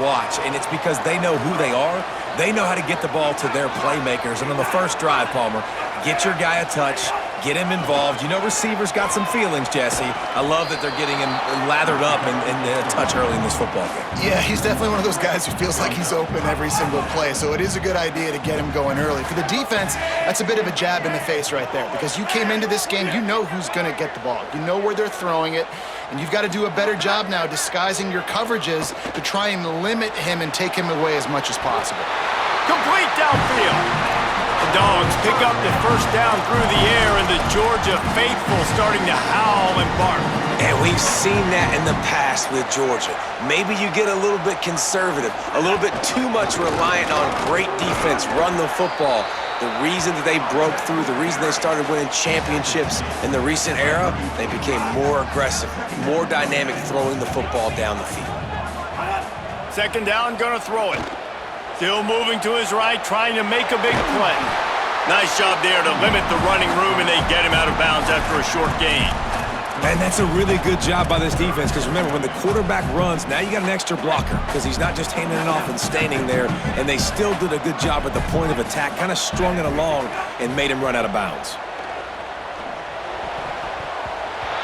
watch, and it's because they know who they are. They know how to get the ball to their playmakers. And on the first drive, Palmer, get your guy a touch, get him involved. You know receivers got some feelings, Jesse. I love that they're getting him lathered up and a touch early in this football game. Yeah, he's definitely one of those guys who feels like he's open every single play, so it is a good idea to get him going early. For the defense, that's a bit of a jab in the face right there, because you came into this game, you know who's going to get the ball. You know where they're throwing it, and you've got to do a better job now disguising your coverages to try and limit him and take him away as much as possible. Complete downfield. The Dogs pick up the first down through the air, and the Georgia faithful starting to howl and bark. And we've seen that in the past with Georgia. Maybe you get a little bit conservative, a little bit too much reliant on great defense, run the football. The reason that they broke through, the reason they started winning championships in the recent era, they became more aggressive, more dynamic throwing the football down the field. Second down, gonna throw it. Still moving to his right, trying to make a big play. Nice job there to limit the running room, and they get him out of bounds after a short gain. And that's a really good job by this defense, because remember, when the quarterback runs, now you got an extra blocker, because he's not just handing it off and standing there, and they still did a good job at the point of attack, kind of strung it along and made him run out of bounds.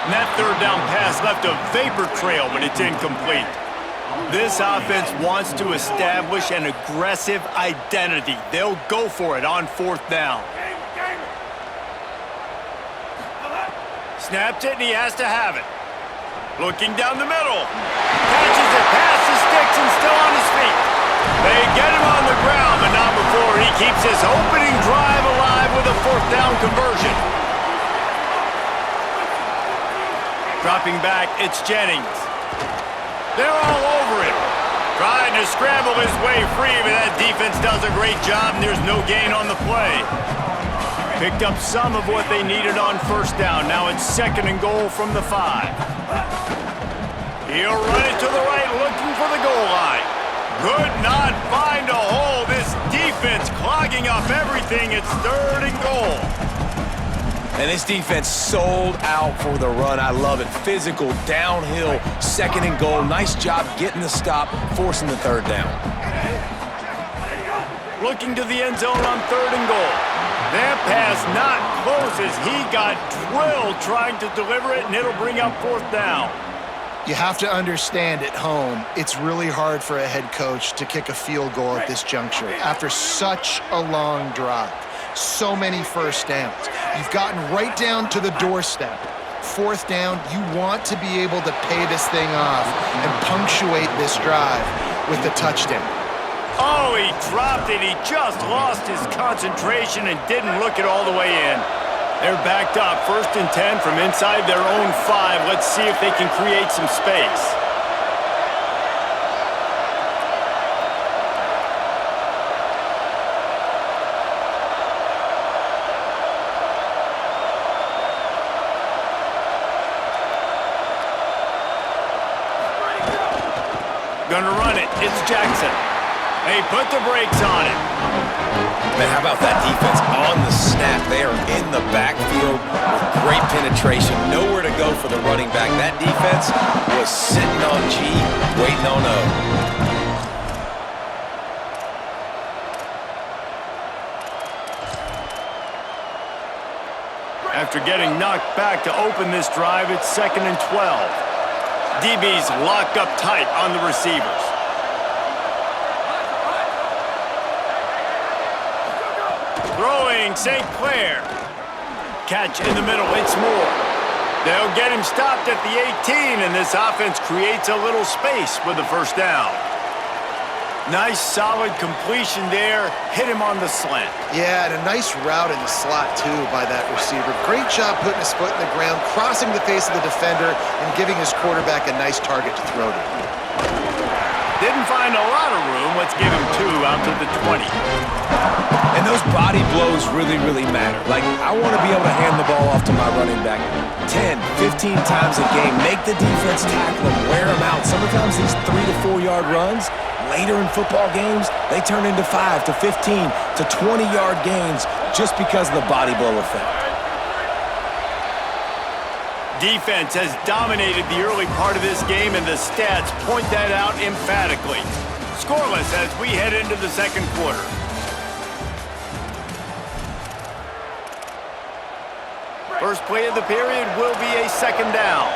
And that third down pass left a vapor trail, but it's incomplete. This offense wants to establish an aggressive identity. They'll go for it on fourth down. Snaps it, and he has to have it. Looking down the middle. Catches it past the sticks and still on his feet. They get him on the ground, but not before he keeps his opening drive alive with a fourth down conversion. Dropping back, it's Jennings. They're all over him. Trying to scramble his way free, but that defense does a great job, and there's no gain on the play. Picked up some of what they needed on first down. Now it's second and goal from the 5. He'll run it to the right, looking for the goal line. Could not find a hole. This defense clogging up everything. It's third and goal. And this defense sold out for the run. I love it. Physical, downhill, second and goal. Nice job getting the stop, forcing the third down. Looking to the end zone on third and goal. That pass not close as he got drilled trying to deliver it, and it'll bring up fourth down. You have to understand at home, it's really hard for a head coach to kick a field goal at this juncture after such a long drive. So many first downs. You've gotten right down to the doorstep. Fourth down, you want to be able to pay this thing off and punctuate this drive with a touchdown. Oh, he dropped it. He just lost his concentration and didn't look it all the way in. They're backed up, 1st and 10 from inside their own 5. Let's see if they can create some space. Gonna run it. It's Jackson. They put the brakes on it. Man, how about that defense on the snap? They are in the backfield with great penetration. Nowhere to go for the running back. That defense was sitting on G, waiting on O. After getting knocked back to open this drive, it's 2nd and 12. DB's locked up tight on the receivers. Throwing St. Clair. Catch in the middle, it's Moore. They'll get him stopped at the 18, and this offense creates a little space with the first down. Nice, solid completion there. Hit him on the slant. Yeah, and a nice route in the slot, too, by that receiver. Great job putting his foot in the ground, crossing the face of the defender, and giving his quarterback a nice target to throw to. Didn't find a lot of room. Let's give him 2 out to the 20. And those body blows really, really matter. Like, I want to be able to hand the ball off to my running back 10, 15 times a game. Make the defense tackle him, wear him out. Sometimes these 3 to 4 yard runs, later in football games, they turn into 5 to 15 to 20-yard gains just because of the body blow effect. Defense has dominated the early part of this game, and the stats point that out emphatically. we head into the second quarter. First play of the period will be a second down.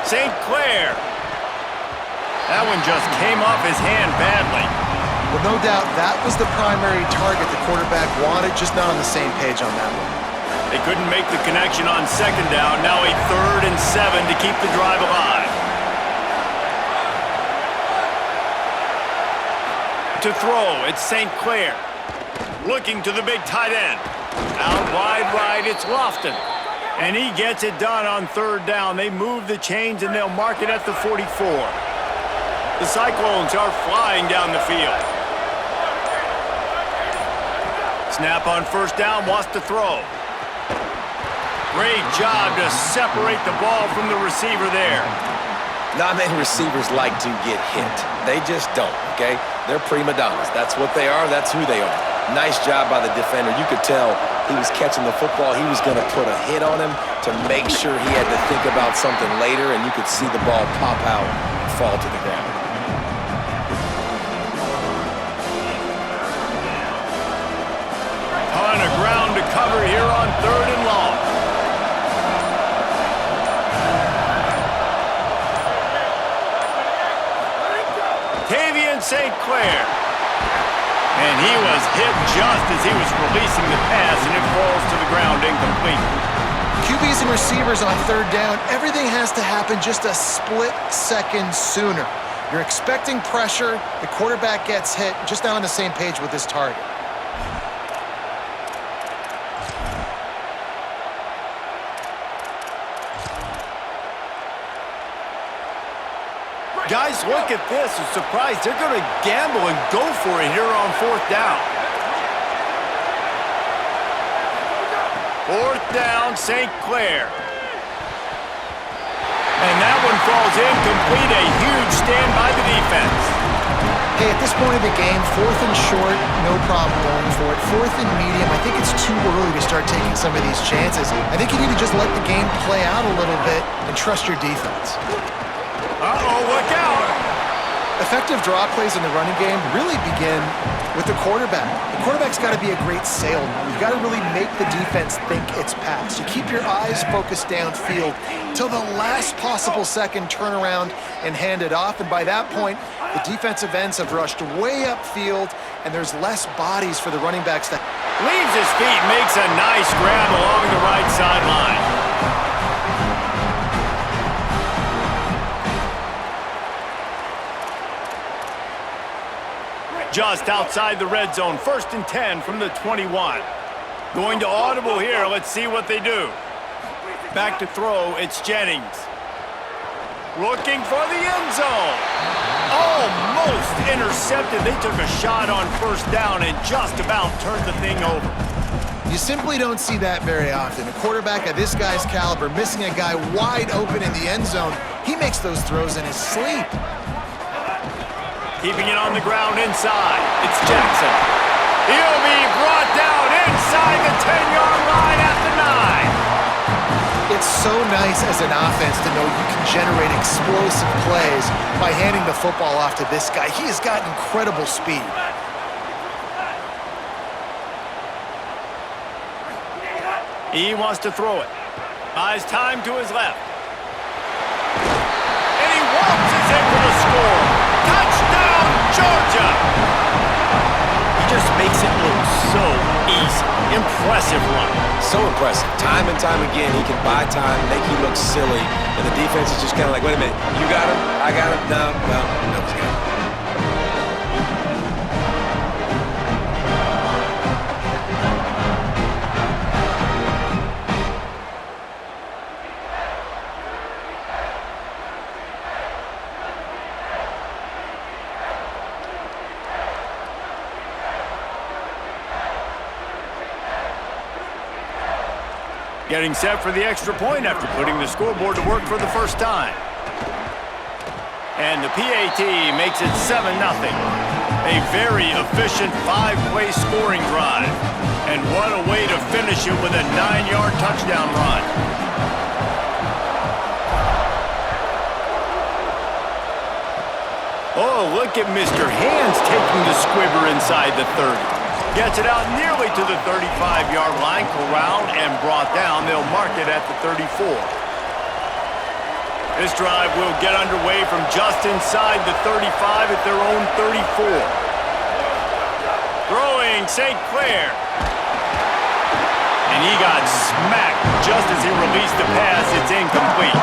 St. Clair. That one just came off his hand badly. Well, no doubt that was the primary target the quarterback wanted, just not on the same page on that one. They couldn't make the connection on second down. Now a 3rd and 7 to keep the drive alive. To throw, it's St. Clair. Looking to the big tight end. Out wide right, it's Lofton. And he gets it done on 3rd down. They move the chains and they'll mark it at the 44. The Cyclones are flying down the field. Snap on 1st down, wants to throw. Great job to separate the ball from the receiver there. Not many receivers like to get hit. They just don't, okay? They're prima donnas. That's what they are. That's who they are. Nice job by the defender. You could tell he was catching the football. He was going to put a hit on him to make sure he had to think about something later, and you could see the ball pop out and fall to the ground. Ton of ground to cover here on 3rd and long. St. Clair. And he was hit just as he was releasing the pass, and it falls to the ground incomplete. QBs and receivers on 3rd down, everything has to happen just a split second sooner. You're expecting pressure, the quarterback gets hit, just not on the same page with his target. Guys, look at this. I'm surprised they're going to gamble and go for it here on 4th down. 4th down, St. Clair. And that one falls incomplete. A huge stand by the defense. Hey, at this point of the game, 4th and short, no problem going for it. 4th and medium, I think it's too early to start taking some of these chances. I think you need to just let the game play out a little bit and trust your defense. Uh-oh, look out! Effective draw plays in the running game really begin with the quarterback. The quarterback's got to be a great salesman. You've got to really make the defense think it's pass. You keep your eyes focused downfield till the last possible second, turn around and hand it off. And by that point, the defensive ends have rushed way upfield, and there's less bodies for the running backs to... Leaves his feet, makes a nice grab along the right sideline. Just outside the red zone, 1st and 10 from the 21. Going to audible here, let's see what they do. Back to throw, it's Jennings. Looking for the end zone. Almost intercepted. They took a shot on 1st down and just about turned the thing over. You simply don't see that very often. A quarterback of this guy's caliber missing a guy wide open in the end zone. He makes those throws in his sleep. Keeping it on the ground inside. It's Jackson. He'll be brought down inside the 10-yard line at the 9. It's so nice as an offense to know you can generate explosive plays by handing the football off to this guy. He has got incredible speed. He wants to throw it. Buys time to his left. And he waltzes in for the score. Touchdown, Georgia! He just makes it look so easy. Impressive run. So impressive. Time and time again, he can buy time, make you look silly, and the defense is just kind of like, wait a minute, you got him? I got him? No, he's got him. Getting set for the extra point after putting the scoreboard to work for the first time. And the PAT makes it 7-0. A very efficient 5-play scoring drive. And what a way to finish it with a 9-yard touchdown run. Oh, look at Mr. Hands taking the squibber inside the 30. Gets it out nearly to the 35-yard line, corralled and brought down. They'll mark it at the 34. This drive will get underway from just inside the 35 at their own 34. Throwing St. Clair. And he got smacked just as he released the pass. It's incomplete.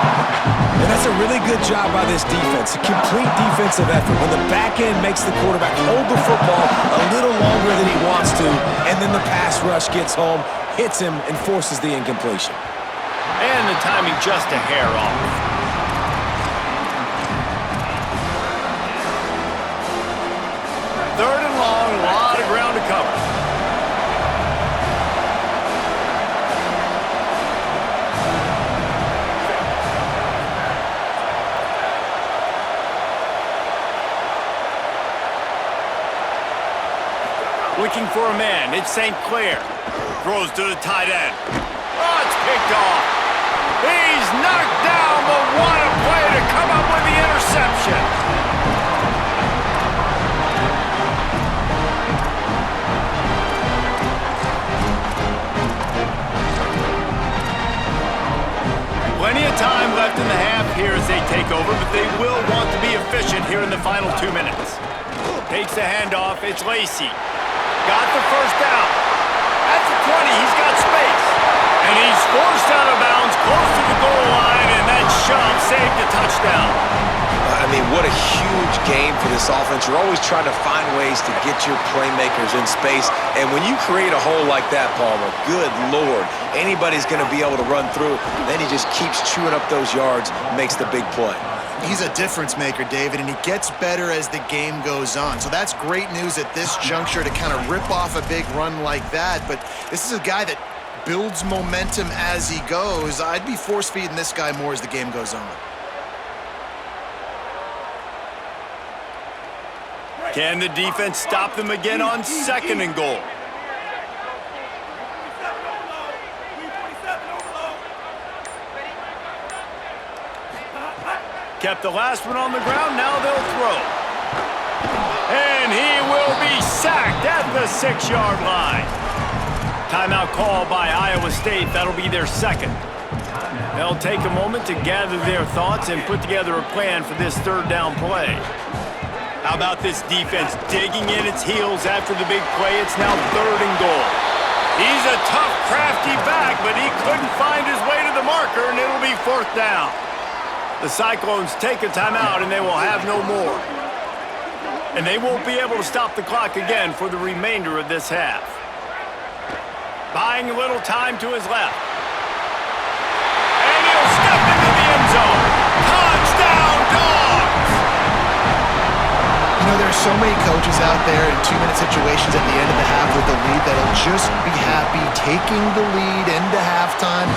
And that's a really good job by this defense. A complete defensive effort. When the back end makes the quarterback hold the football a little longer than he wants to, and then the pass rush gets home, hits him, and forces the incompletion. And the timing just a hair off. Third and long, a lot of ground to cover. Looking for a man, it's St. Clair. Throws to the tight end. Oh, it's picked off. He's knocked down, but what a play to come up with the interception. Plenty of time left in the half here as they take over, but they will want to be efficient here in the final 2 minutes. Takes the handoff, it's Lacey. Got the first down. At the 20, he's got space. And he's forced out of bounds close to the goal line, and that shove saved a touchdown. I mean, what a huge game for this offense. You're always trying to find ways to get your playmakers in space. And when you create a hole like that, Palmer, good Lord, anybody's going to be able to run through. Then he just keeps chewing up those yards, makes the big play. He's a difference maker, David, and he gets better as the game goes on. So that's great news at this juncture to kind of rip off a big run like that. But this is a guy that builds momentum as he goes. I'd be force-feeding this guy more as the game goes on. Can the defense stop them again on second and goal? Kept the last one on the ground, now they'll throw. And he will be sacked at the 6-yard line. Timeout call by Iowa State, that'll be their second. They'll take a moment to gather their thoughts and put together a plan for this third down play. How about this defense digging in its heels after the big play? It's now third and goal. He's a tough, crafty back, but he couldn't find his way to the marker, and it'll be fourth down. The Cyclones take a timeout, and they will have no more. And they won't be able to stop the clock again for the remainder of this half. Buying a little time to his left. And he'll step into the end zone. Touchdown, Dogs! You know, there's so many coaches out there in 2-minute situations at the end of the half with the lead that'll just be happy taking the lead into halftime.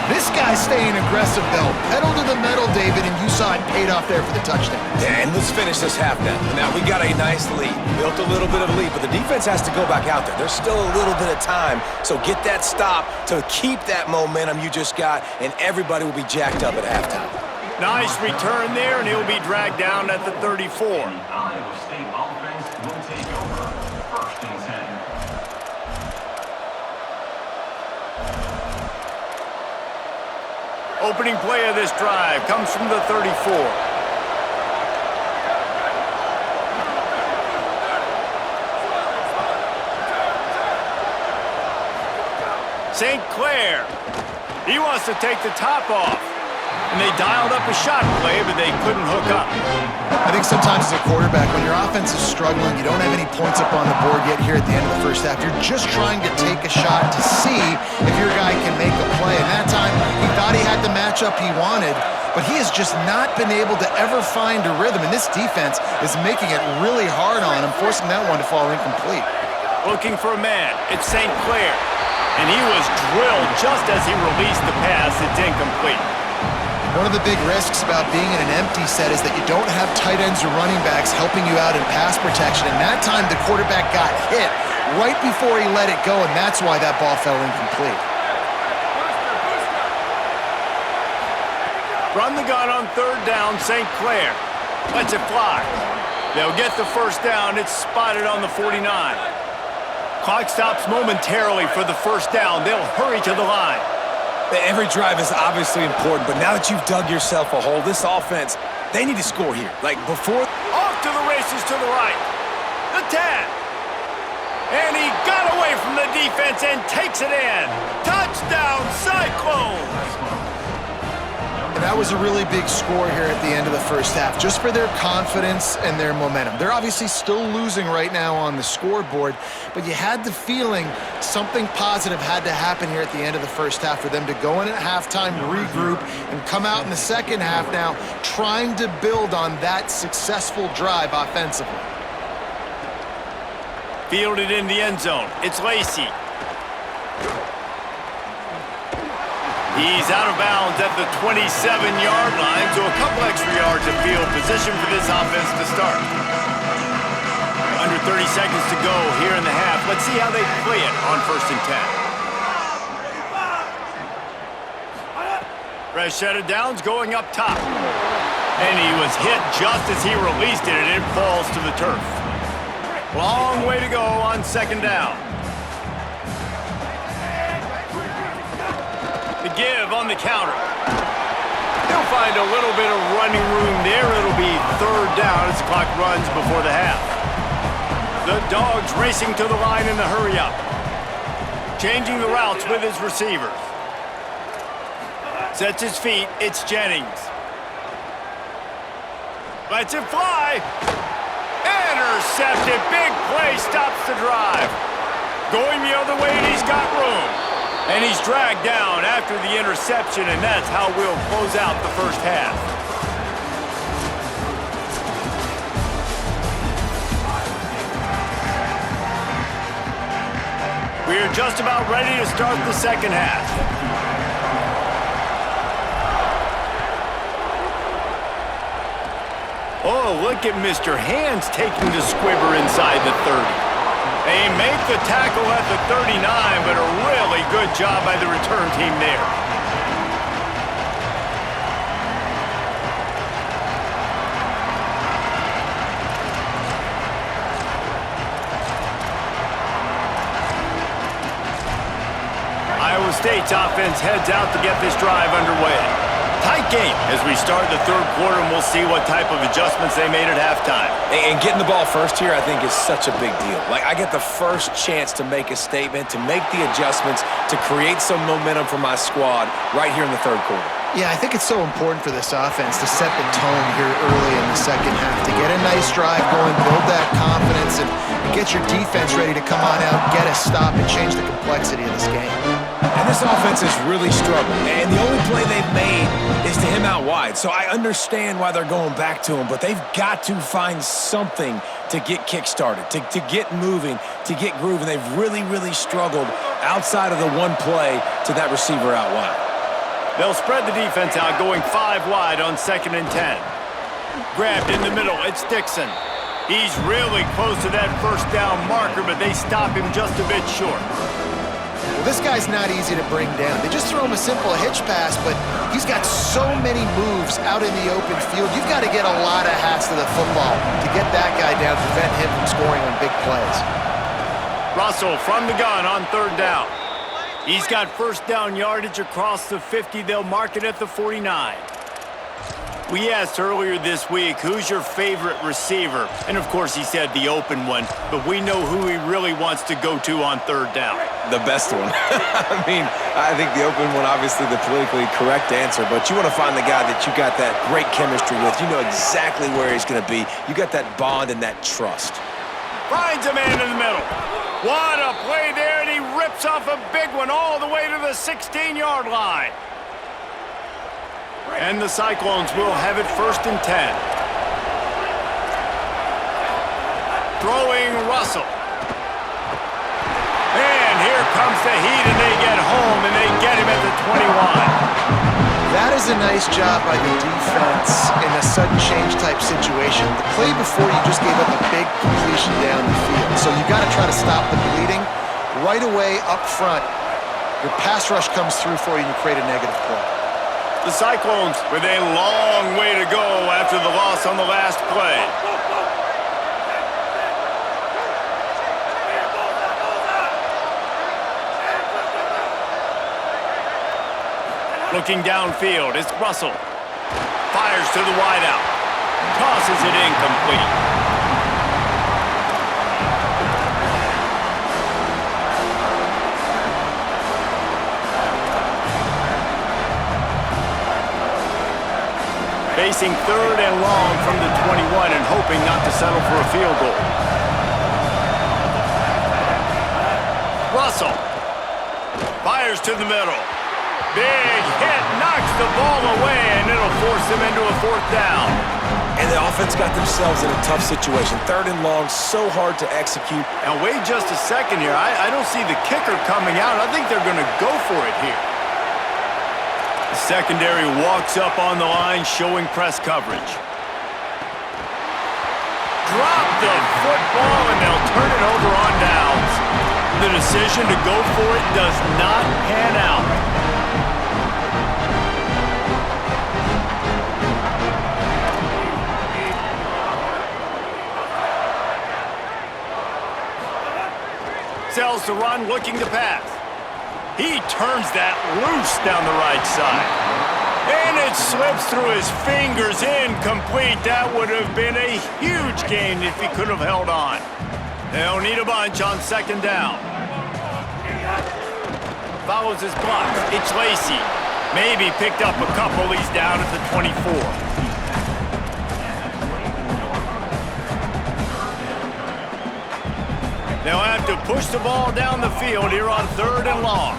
This guy's staying aggressive, though. Pedal to the metal, David, and you saw it paid off there for the touchdown. And let's finish this half now. Now, we got a nice lead. Built a little bit of a lead, but the defense has to go back out there. There's still a little bit of time, so get that stop to keep that momentum you just got, and everybody will be jacked up at halftime. Nice return there, and he'll be dragged down at the 34. Iowa State offense will take over first and 10. Opening play of this drive comes from the 34. St. Clair. He wants to take the top off. And they dialed up a shot play, but they couldn't hook up. I think sometimes as a quarterback, when your offense is struggling, you don't have any points up on the board yet here at the end of the first half. You're just trying to take a shot to see if your guy can make a play. And that time, he thought he had the matchup he wanted, but he has just not been able to ever find a rhythm. And this defense is making it really hard on him, forcing that one to fall incomplete. Looking for a man. It's St. Clair. And he was drilled just as he released the pass. It's incomplete. One of the big risks about being in an empty set is that you don't have tight ends or running backs helping you out in pass protection. And that time, the quarterback got hit right before he let it go, and that's why that ball fell incomplete. Run the gun on third down, St. Clair. Lets it fly. They'll get the first down. It's spotted on the 49. Clock stops momentarily for the first down. They'll hurry to the line. Every drive is obviously important, but now that you've dug yourself a hole, this offense, they need to score here. Like before. Off to the races to the right. The 10. And he got away from the defense and takes it in. Touchdown, Cyclones! And that was a really big score here at the end of the first half, just for their confidence and their momentum. They're obviously still losing right now on the scoreboard, but you had the feeling something positive had to happen here at the end of the first half for them to go in at halftime, regroup, and come out in the second half now trying to build on that successful drive offensively. Fielded in the end zone. It's Lacey. He's out of bounds at the 27-yard line, so a couple extra yards of field position for this offense to start. Under 30 seconds to go here in the half. Let's see how they play it on 1st and 10. Fresh set of downs going up top. And he was hit just as he released it, and it falls to the turf. Long way to go on 2nd down. The give on the counter. They'll find a little bit of running room there. It'll be 3rd down as the clock runs before the half. The Dogs racing to the line in the hurry-up. Changing the routes with his receivers. Sets his feet. It's Jennings. Lets it fly. Intercepted. Big play stops the drive. Going the other way, and he's got room. And he's dragged down after the interception, and that's how we'll close out the first half. We are just about ready to start the second half. Oh, look at Mr. Hands taking the squibber inside the 30. They make the tackle at the 39, but a really good job by the return team there. Iowa State's offense heads out to get this drive underway. Tight game as we start the 3rd quarter, and we'll see what type of adjustments they made at halftime. And getting the ball first here, I think, is such a big deal. Like, I get the first chance to make a statement, to make the adjustments, to create some momentum for my squad right here in the 3rd quarter. Yeah, I think it's so important for this offense to set the tone here early in the second half, to get a nice drive going, build that confidence, and get your defense ready to come on out, get a stop, and change the complexity of this game. And this offense has really struggled. And the only play they've made is to him out wide. So I understand why they're going back to him, but they've got to find something to get kick-started, to get moving, to get grooving. They've really, really struggled outside of the one play to that receiver out wide. They'll spread the defense out, going 5 wide on 2nd and 10. Grabbed in the middle, it's Dixon. He's really close to that first down marker, but they stop him just a bit short. Well, this guy's not easy to bring down. They just throw him a simple hitch pass, but he's got so many moves out in the open field. You've got to get a lot of hats to the football to get that guy down, prevent him from scoring on big plays. Russell from the gun on 3rd down. He's got first down yardage across the 50. They'll mark it at the 49. We asked earlier this week, who's your favorite receiver? And, of course, he said the open one, but we know who he really wants to go to on 3rd down. The best one. I mean, I think the open one, obviously the politically correct answer, but you want to find the guy that you got that great chemistry with. You know exactly where he's going to be. You got that bond and that trust. Finds a man in the middle. What a play there, and he rips off a big one all the way to the 16-yard line. And the Cyclones will have it 1st and 10. Throwing Russell. And here comes the heat, and they get home, and they get him at the 21. That is a nice job by the defense in a sudden change type situation. The play before, you just gave up a big completion down the field. So you've got to try to stop the bleeding right away up front. Your pass rush comes through for you, and you create a negative play. The Cyclones with a long way to go after the loss on the last play. Looking downfield, it's Russell. Fires to the wideout. Tosses it incomplete. Facing 3rd and long from the 21 and hoping not to settle for a field goal. Russell fires to the middle. Big hit, knocks the ball away, and it'll force them into a 4th down. And the offense got themselves in a tough situation. 3rd and long, so hard to execute. Now wait just a second here. I don't see the kicker coming out. I think they're going to go for it here. The secondary walks up on the line, showing press coverage. Drop the football, and they'll turn it over on downs. The decision to go for it does not pan out. Sells to run, looking to pass. He turns that loose down the right side. And it slips through his fingers, incomplete. That would have been a huge gain if he could have held on. They'll need a bunch on 2nd down. Follows his block. It's Lacey. Maybe picked up a couple. He's down at the 24. They'll have to push the ball down the field here on 3rd and long.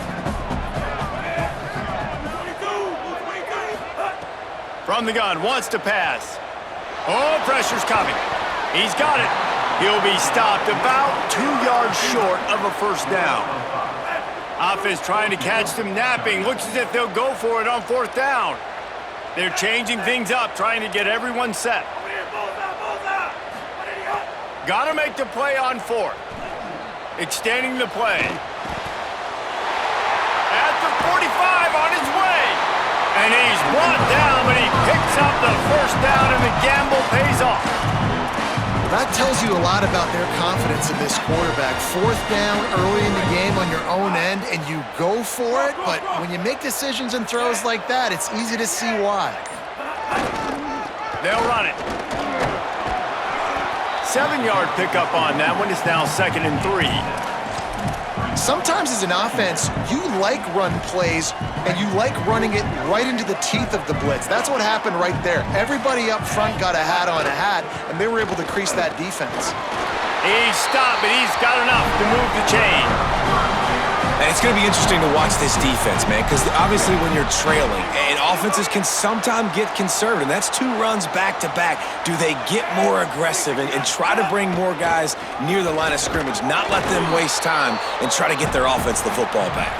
From the gun, wants to pass. Oh, pressure's coming. He's got it. He'll be stopped about 2 yards short of a 1st down. Offense trying to catch them napping. Looks as if they'll go for it on 4th down. They're changing things up, trying to get everyone set. Got to make the play on 4th. Extending the play. At the 45 on his way. And he's brought down, but he picks up the 1st down, and the gamble pays off. That tells you a lot about their confidence in this quarterback. 4th down early in the game on your own end, and you go for it, but when you make decisions and throws like that, it's easy to see why. They'll run it. 7-yard pickup on that one. It's now 2nd and 3. Sometimes as an offense, you like run plays, and you like running it right into the teeth of the blitz. That's what happened right there. Everybody up front got a hat on a hat, and they were able to crease that defense. He's stopped, but he's got enough to move the chain. And it's going to be interesting to watch this defense, man, because obviously when you're trailing, and offenses can sometimes get conservative. That's 2 runs back-to-back. Do they get more aggressive and try to bring more guys near the line of scrimmage, not let them waste time, and try to get their offense the football back?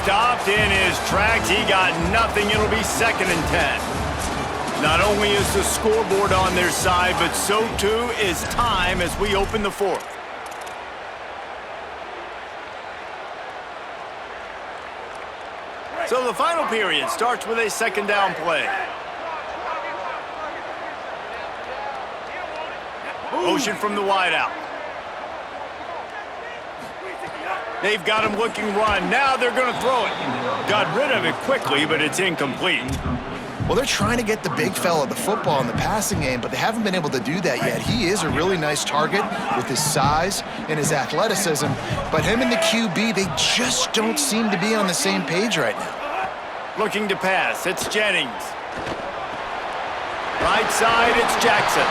Stopped in his tracks. He got nothing. It'll be 2nd and 10. Not only is the scoreboard on their side, but so too is time as we open the 4th. So the final period starts with a 2nd down play. Motion from the wideout. They've got him looking run. Now they're going to throw it. Got rid of it quickly, but it's incomplete. Well, they're trying to get the big fella the football in the passing game, but they haven't been able to do that yet. He is a really nice target with his size and his athleticism, but him and the QB, they just don't seem to be on the same page right now. Looking to pass. It's Jennings. Right side, it's Jackson.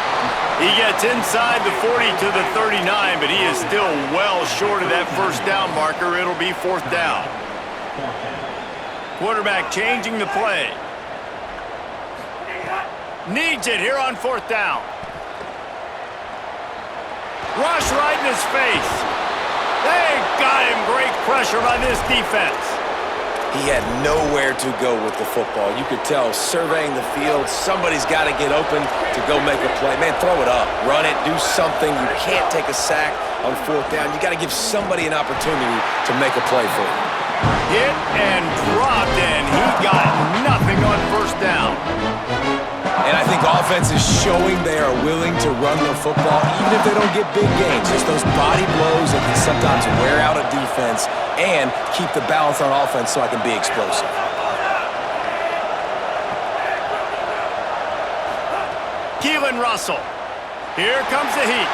He gets inside the 40 to the 39, but he is still well short of that 1st down marker. It'll be 4th down. Quarterback changing the play. Needs it here on 4th down. Rush right in his face. They got him. Great pressure by this defense. He had nowhere to go with the football. You could tell, surveying the field, somebody's got to get open to go make a play. Man, throw it up, run it, do something. You can't take a sack on 4th down. You got to give somebody an opportunity to make a play for you. Hit and dropped, and he got nothing on 1st down. And I think offense is showing they are willing to run the football, even if they don't get big gains. Just those body blows that can sometimes wear out a defense and keep the balance on offense so I can be explosive. and Russell. Here comes the heat.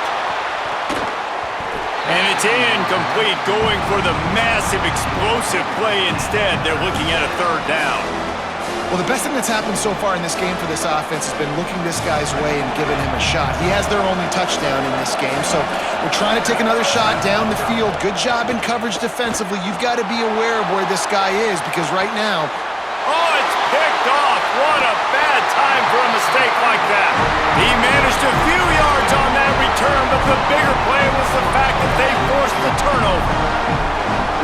And it's incomplete, going for the massive, explosive play instead. They're looking at a third down. Well, the best thing that's happened so far in this game for this offense has been looking this guy's way and giving him a shot. He has their only touchdown in this game, so we're trying to take another shot down the field. Good job in coverage defensively. You've got to be aware of where this guy is, because right now... Oh, it's picked off. What a bad time for a mistake like that. He managed a few yards on that return, but the bigger play was the fact that they forced the turnover.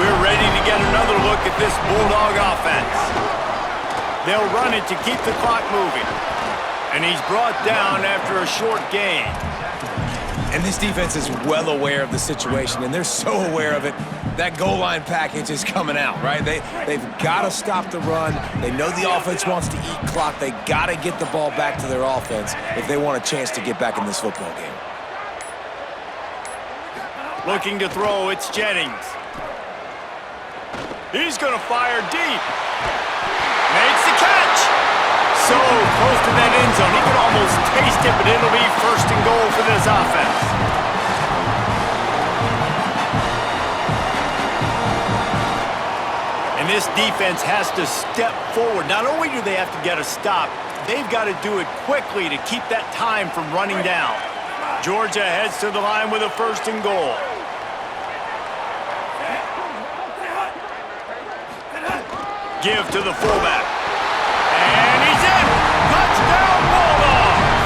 We're ready to get another look at this Bulldog offense. They'll run it to keep the clock moving. And he's brought down after a short gain. And this defense is well aware of the situation, and they're so aware of it. That goal line package is coming out, right? They've got to stop the run. They know the offense wants to eat clock. They got to get the ball back to their offense if they want a chance to get back in this football game. Looking to throw, it's Jennings. He's going to fire deep. Makes the catch. So close to that end zone. He can almost taste it, but it'll be first and goal for this offense. And this defense has to step forward. Not only do they have to get a stop, they've got to do it quickly to keep that time from running down. Georgia heads to the line with a first and goal. Give to the fullback. And he's in! Touchdown, Bulldogs!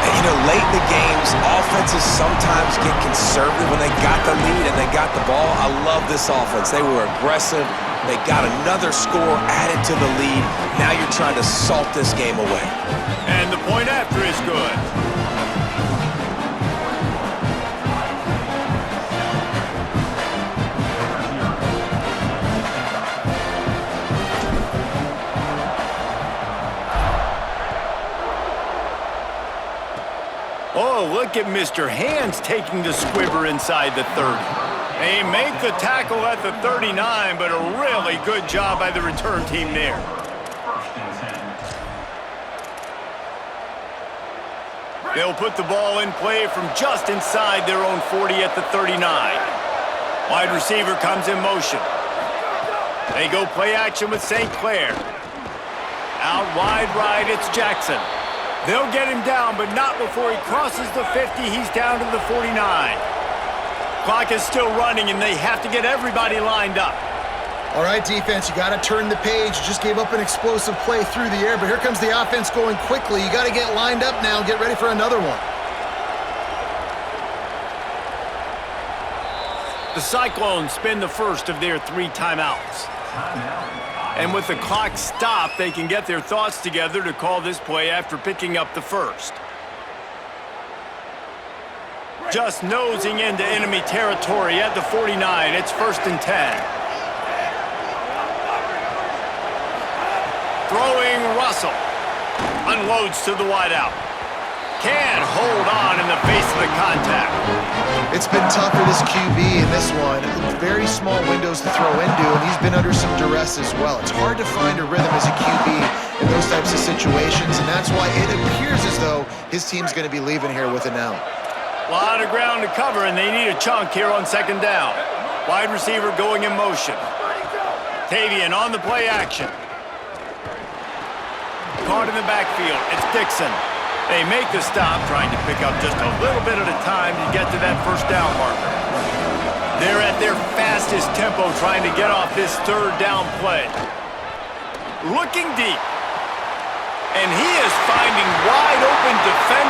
And you know, late in the games, offenses sometimes get conservative when they got the lead and they got the ball. I love this offense. They were aggressive. They got another score added to the lead. Now you're trying to salt this game away. And the point after is good. Oh, look at Mr. Hands taking the squibber inside the 30. They make the tackle at the 39, but a really good job by the return team there. They'll put the ball in play from just inside their own 40 at the 39. Wide receiver comes in motion. They go play action with St. Clair. Out wide right, it's Jackson. They'll get him down, but not before he crosses the 50. He's down to the 49. Clock is still running, and they have to get everybody lined up. All right, defense, you got to turn the page. You just gave up an explosive play through the air, but here comes the offense going quickly. You got to get lined up now and get ready for another one. The Cyclones spend the first of their 3 timeouts. And with the clock stopped, they can get their thoughts together to call this play after picking up the first. Just nosing into enemy territory at the 49. It's 1st and 10. Throwing Russell. Unloads to the wideout. Can't hold on in the face of the contact. It's been tough for this QB in this one. Very small windows to throw into, and he's been under some duress as well. It's hard to find a rhythm as a QB in those types of situations, and that's why it appears as though his team's going to be leaving here with it now. A lot of ground to cover, and they need a chunk here on 2nd down. Wide receiver going in motion. Tavian on the play action. Caught in the backfield. It's Dixon. They make the stop, trying to pick up just a little bit at a time to get to that 1st down marker. They're at their fastest tempo trying to get off this 3rd down play. Looking deep. And he is finding wide open defenders